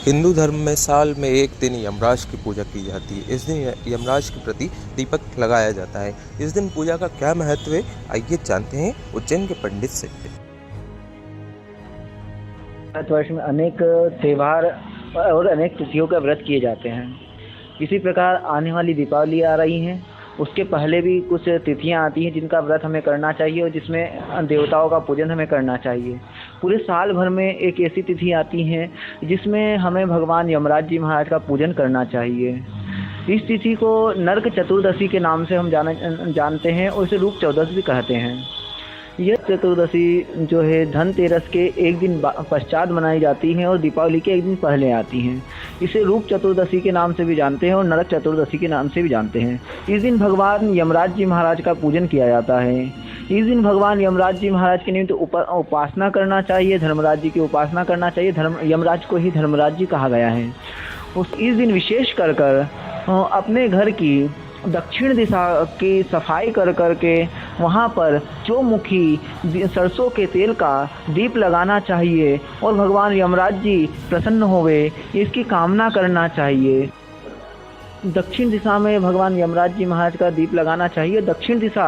हिंदू धर्म में साल में एक दिन यमराज की पूजा की जाती है। इस दिन यमराज के प्रति दीपक लगाया जाता है। इस दिन पूजा का क्या महत्व है, आइए जानते हैं उज्जैन के पंडित से। भारतवर्ष में अनेक त्यौहार और अनेक तिथियों का व्रत किए जाते हैं। इसी प्रकार आने वाली दीपावली आ रही है, उसके पहले भी कुछ तिथियां आती हैं जिनका व्रत हमें करना चाहिए और जिसमें देवताओं का पूजन हमें करना चाहिए। पूरे साल भर में एक ऐसी तिथि आती है जिसमें हमें भगवान यमराज जी महाराज का पूजन करना चाहिए। इस तिथि को नरक चतुर्दशी के नाम से हम जानते हैं और इसे रूप चौदस भी कहते हैं। यह चतुर्दशी जो है धनतेरस के एक दिन पश्चात मनाई जाती है और दीपावली के एक दिन पहले आती हैं। इसे रूप चतुर्दशी के नाम से भी जानते हैं और नरक चतुर्दशी के नाम से भी जानते हैं। इस दिन भगवान यमराज जी महाराज का पूजन किया जाता है। इस दिन भगवान यमराज जी महाराज के निमित्त उपासना करना चाहिए, धर्मराज जी की उपासना करना चाहिए। यमराज को ही धर्मराज जी कहा गया है। इस दिन विशेष कर अपने घर की दक्षिण दिशा की सफाई कर करके वहाँ पर चौमुखी सरसों के तेल का दीप लगाना चाहिए और भगवान यमराज जी प्रसन्न होवे इसकी कामना करना चाहिए। दक्षिण दिशा में भगवान यमराज जी महाराज का दीप लगाना चाहिए। दक्षिण दिशा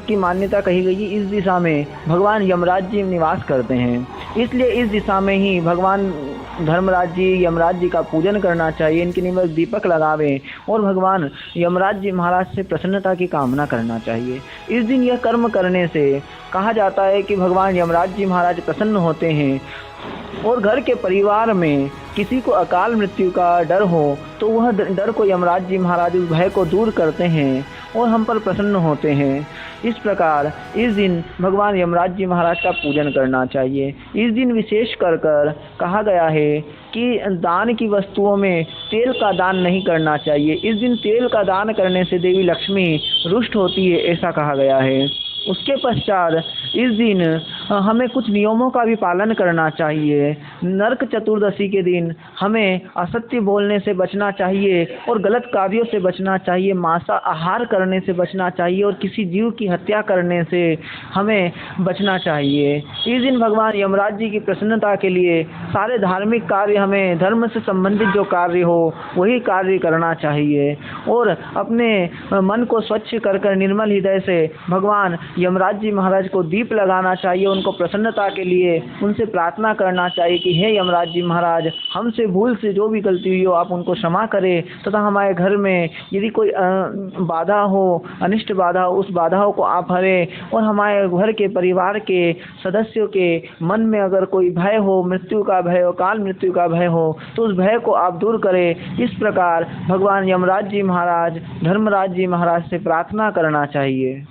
की मान्यता कही गई, इस दिशा में भगवान यमराज जी निवास करते हैं, इसलिए इस दिशा में ही भगवान धर्मराज जी यमराज जी का पूजन करना चाहिए। इनके निमित्त दीपक लगावें और भगवान यमराज जी महाराज से प्रसन्नता की कामना करना चाहिए। इस दिन यह कर्म करने से कहा जाता है कि भगवान यमराज जी महाराज प्रसन्न होते हैं और घर के परिवार में किसी को अकाल मृत्यु का डर हो तो वह डर को यमराज जी महाराज उस भय को दूर करते हैं और हम पर प्रसन्न होते हैं। इस प्रकार इस दिन भगवान यमराज जी महाराज का पूजन करना चाहिए। इस दिन विशेष कर कहा गया है कि दान की वस्तुओं में तेल का दान नहीं करना चाहिए। इस दिन तेल का दान करने से देवी लक्ष्मी रुष्ट होती है, ऐसा कहा गया है। उसके पश्चात इस दिन हमें कुछ नियमों का भी पालन करना चाहिए। नरक चतुर्दशी के दिन हमें असत्य बोलने से बचना चाहिए और गलत कार्यों से बचना चाहिए, मांसाहार करने से बचना चाहिए और किसी जीव की हत्या करने से हमें बचना चाहिए। इस दिन भगवान यमराज जी की प्रसन्नता के लिए सारे धार्मिक कार्य, हमें धर्म से संबंधित जो कार्य हो वही कार्य करना चाहिए और अपने मन को स्वच्छ कर निर्मल हृदय से भगवान यमराज जी महाराज को दीप लगाना चाहिए। उनको प्रसन्नता के लिए उनसे प्रार्थना करना चाहिए कि हे यमराज जी महाराज, हमसे भूल से जो भी गलती हुई हो आप उनको क्षमा करें तथा हमारे घर में यदि कोई बाधा हो, अनिष्ट बाधा हो, उस बाधाओं को आप हरें और हमारे घर के परिवार के सदस्यों के मन में अगर कोई भय हो, मृत्यु का भय हो, काल मृत्यु का भय हो तो उस भय को आप दूर करें। इस प्रकार भगवान यमराज जी महाराज धर्मराज जी महाराज से प्रार्थना करना चाहिए।